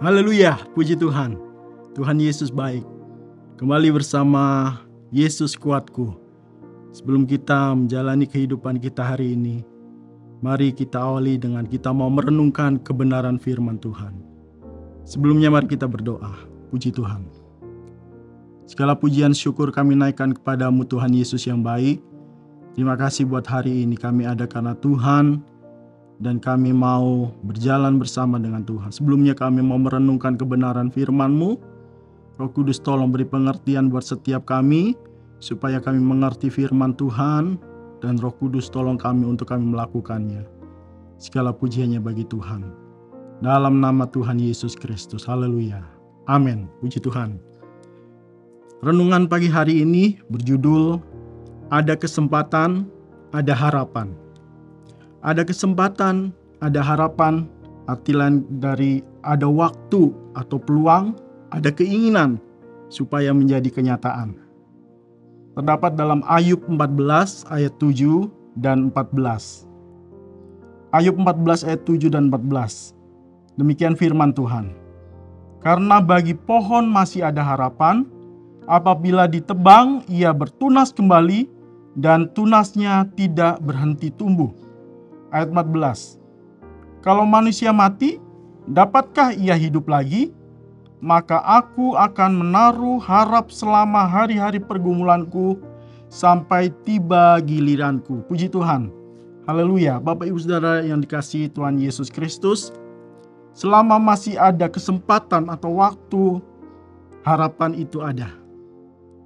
Haleluya, puji Tuhan. Tuhan Yesus baik. Kembali bersama Yesus kuatku. Sebelum kita menjalani kehidupan kita hari ini, mari kita awali dengan kita mau merenungkan kebenaran firman Tuhan. Sebelumnya mari kita berdoa. Puji Tuhan. Segala pujian syukur kami naikkan kepadamu Tuhan Yesus yang baik. Terima kasih buat hari ini kami ada karena Tuhan, dan kami mau berjalan bersama dengan Tuhan. Sebelumnya kami mau merenungkan kebenaran firman-Mu. Roh Kudus tolong beri pengertian buat setiap kami, supaya kami mengerti firman Tuhan, dan Roh Kudus tolong kami untuk kami melakukannya. Segala pujiannya bagi Tuhan. Dalam nama Tuhan Yesus Kristus. Haleluya. Amin. Puji Tuhan. Renungan pagi hari ini berjudul Ada Kesempatan, Ada Harapan. Ada kesempatan, ada harapan, arti lain dari ada waktu atau peluang, ada keinginan supaya menjadi kenyataan. Terdapat dalam Ayub 14 ayat 7 dan 14. Ayub 14 ayat 7 dan 14. Demikian firman Tuhan. Karena bagi pohon masih ada harapan, apabila ditebang ia bertunas kembali dan tunasnya tidak berhenti tumbuh. Ayat 14. Kalau manusia mati, dapatkah ia hidup lagi? Maka aku akan menaruh harap selama hari-hari pergumulanku sampai tiba giliranku. Puji Tuhan. Haleluya. Bapak Ibu Saudara yang dikasihi Tuhan Yesus Kristus, selama masih ada kesempatan atau waktu, harapan itu ada.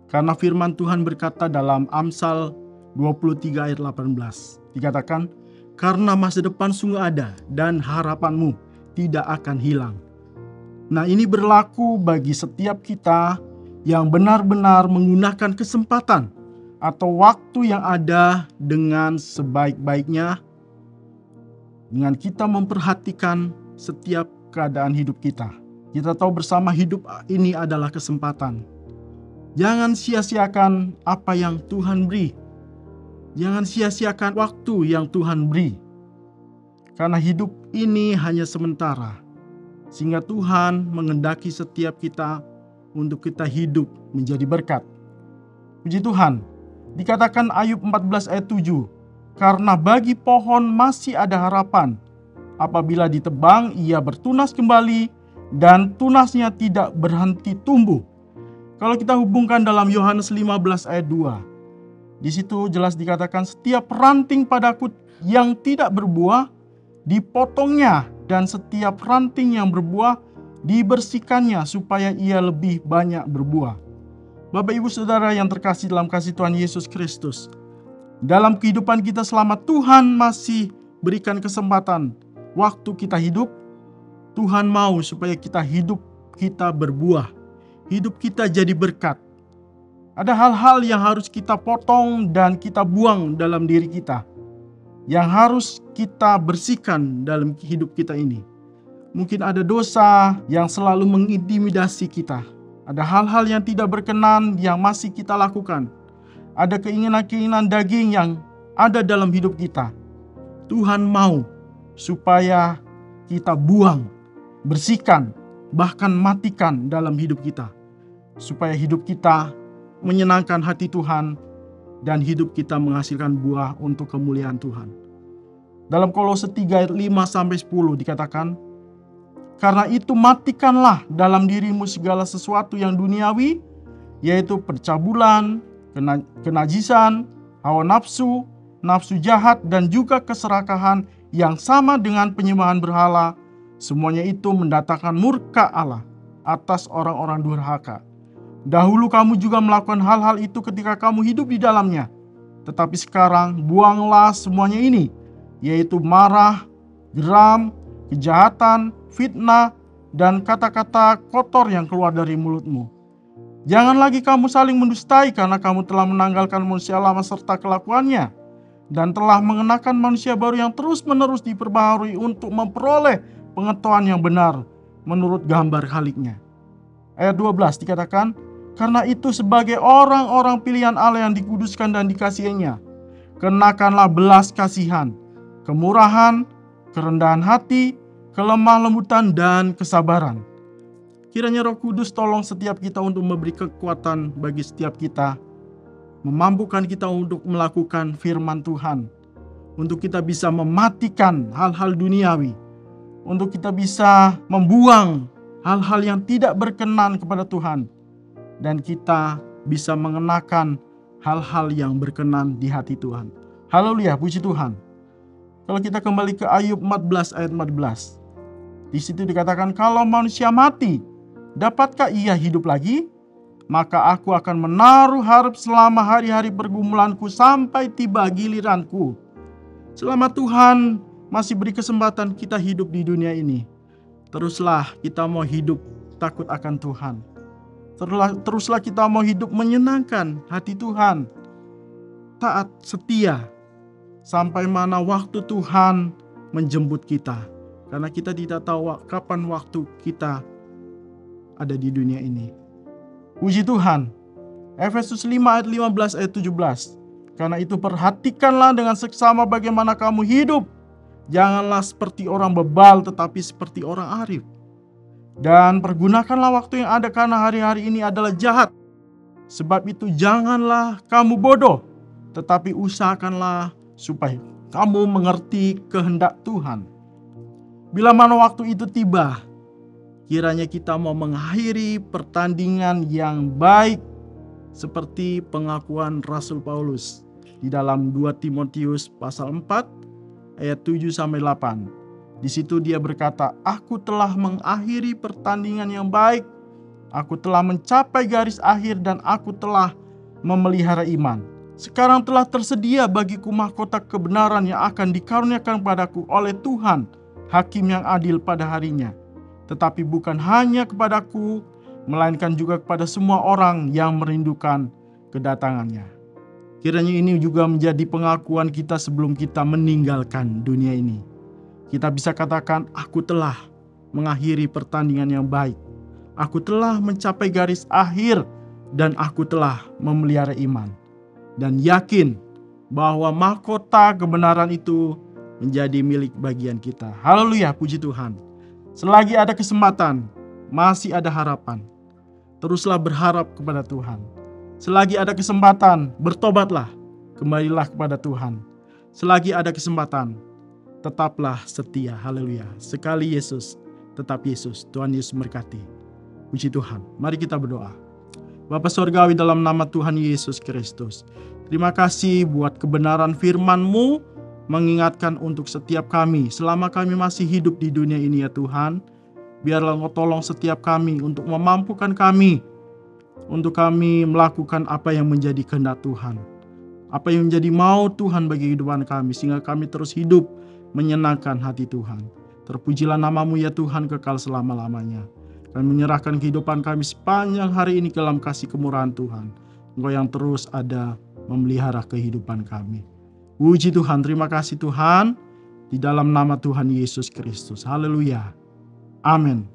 Karena firman Tuhan berkata dalam Amsal 23 ayat 18. Dikatakan, karena masa depan sungguh ada dan harapanmu tidak akan hilang. Nah, ini berlaku bagi setiap kita yang benar-benar menggunakan kesempatan atau waktu yang ada dengan sebaik-baiknya, dengan kita memperhatikan setiap keadaan hidup kita. Kita tahu bersama hidup ini adalah kesempatan. Jangan sia-siakan apa yang Tuhan beri. Jangan sia-siakan waktu yang Tuhan beri. Karena hidup ini hanya sementara. Sehingga Tuhan mengendaki setiap kita untuk kita hidup menjadi berkat. Puji Tuhan. Dikatakan Ayub 14 ayat 7. Karena bagi pohon masih ada harapan. Apabila ditebang ia bertunas kembali dan tunasnya tidak berhenti tumbuh. Kalau kita hubungkan dalam Yohanes 15 ayat 2. Di situ jelas dikatakan setiap ranting padaku yang tidak berbuah dipotongnya dan setiap ranting yang berbuah dibersihkannya supaya ia lebih banyak berbuah. Bapak Ibu Saudara yang terkasih dalam kasih Tuhan Yesus Kristus, dalam kehidupan kita selama Tuhan masih berikan kesempatan waktu kita hidup, Tuhan mau supaya kita hidup kita berbuah, hidup kita jadi berkat. Ada hal-hal yang harus kita potong dan kita buang dalam diri kita, yang harus kita bersihkan dalam hidup kita ini. Mungkin ada dosa yang selalu mengintimidasi kita. Ada hal-hal yang tidak berkenan yang masih kita lakukan. Ada keinginan-keinginan daging yang ada dalam hidup kita. Tuhan mau supaya kita buang, bersihkan, bahkan matikan dalam hidup kita. Supaya hidup kita menyenangkan hati Tuhan dan hidup kita menghasilkan buah untuk kemuliaan Tuhan. Dalam Kolose 3 ayat 5-10 dikatakan, karena itu matikanlah dalam dirimu segala sesuatu yang duniawi, yaitu percabulan, kenajisan, hawa nafsu, nafsu jahat, dan juga keserakahan yang sama dengan penyembahan berhala. Semuanya itu mendatangkan murka Allah atas orang-orang durhaka. Dahulu kamu juga melakukan hal-hal itu ketika kamu hidup di dalamnya. Tetapi sekarang buanglah semuanya ini, yaitu marah, geram, kejahatan, fitnah, dan kata-kata kotor yang keluar dari mulutmu. Jangan lagi kamu saling mendustai karena kamu telah menanggalkan manusia lama serta kelakuannya, dan telah mengenakan manusia baru yang terus-menerus diperbaharui untuk memperoleh pengetahuan yang benar menurut gambar Khaliknya. Ayat 12 dikatakan, karena itu sebagai orang-orang pilihan Allah yang dikuduskan dan dikasihinya, kenakanlah belas kasihan, kemurahan, kerendahan hati, kelemah lembutan, dan kesabaran. Kiranya Roh Kudus tolong setiap kita untuk memberi kekuatan bagi setiap kita, memampukan kita untuk melakukan firman Tuhan, untuk kita bisa mematikan hal-hal duniawi, untuk kita bisa membuang hal-hal yang tidak berkenan kepada Tuhan, dan kita bisa mengenakan hal-hal yang berkenan di hati Tuhan. Haleluya, puji Tuhan. Kalau kita kembali ke Ayub 14 ayat 14, di situ dikatakan, kalau manusia mati, dapatkah ia hidup lagi? Maka aku akan menaruh harap selama hari-hari pergumulanku sampai tiba giliranku. Selama Tuhan masih beri kesempatan kita hidup di dunia ini, teruslah kita mau hidup takut akan Tuhan. Teruslah kita mau hidup menyenangkan hati Tuhan, taat, setia, sampai mana waktu Tuhan menjemput kita. Karena kita tidak tahu kapan waktu kita ada di dunia ini. Puji Tuhan. Efesus 5 ayat 15 ayat 17. Karena itu perhatikanlah dengan seksama bagaimana kamu hidup. Janganlah seperti orang bebal, tetapi seperti orang arif. Dan pergunakanlah waktu yang ada, karena hari-hari ini adalah jahat. Sebab itu janganlah kamu bodoh, tetapi usahakanlah supaya kamu mengerti kehendak Tuhan. Bila mana waktu itu tiba, kiranya kita mau mengakhiri pertandingan yang baik, seperti pengakuan Rasul Paulus di dalam 2 Timotius pasal 4 ayat 7-8. Di situ dia berkata, aku telah mengakhiri pertandingan yang baik, aku telah mencapai garis akhir, dan aku telah memelihara iman. Sekarang telah tersedia bagiku mahkota kebenaran yang akan dikaruniakan padaku oleh Tuhan, Hakim yang adil pada harinya. Tetapi bukan hanya kepadaku, melainkan juga kepada semua orang yang merindukan kedatangannya. Kiranya ini juga menjadi pengakuan kita sebelum kita meninggalkan dunia ini. Kita bisa katakan, aku telah mengakhiri pertandingan yang baik. Aku telah mencapai garis akhir, dan aku telah memelihara iman. Dan yakin bahwa mahkota kebenaran itu menjadi milik bagian kita. Haleluya, puji Tuhan. Selagi ada kesempatan, masih ada harapan. Teruslah berharap kepada Tuhan. Selagi ada kesempatan, bertobatlah, kembalilah kepada Tuhan. Selagi ada kesempatan, tetaplah setia. Haleluya. Sekali Yesus, tetap Yesus. Tuhan Yesus memberkati. Puji Tuhan. Mari kita berdoa. Bapa Surgawi, dalam nama Tuhan Yesus Kristus, terima kasih buat kebenaran firman-Mu, mengingatkan untuk setiap kami selama kami masih hidup di dunia ini ya Tuhan. Biarlah Engkau tolong setiap kami untuk memampukan kami, untuk kami melakukan apa yang menjadi kehendak Tuhan, apa yang menjadi mau Tuhan bagi kehidupan kami, sehingga kami terus hidup menyenangkan hati Tuhan. Terpujilah nama-Mu ya Tuhan kekal selama-lamanya. Kami menyerahkan kehidupan kami sepanjang hari ini ke dalam kasih kemurahan Tuhan. Engkau yang terus ada memelihara kehidupan kami. Puji Tuhan, terima kasih Tuhan, di dalam nama Tuhan Yesus Kristus. Haleluya. Amin.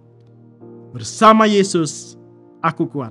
Bersama Yesus, aku kuat.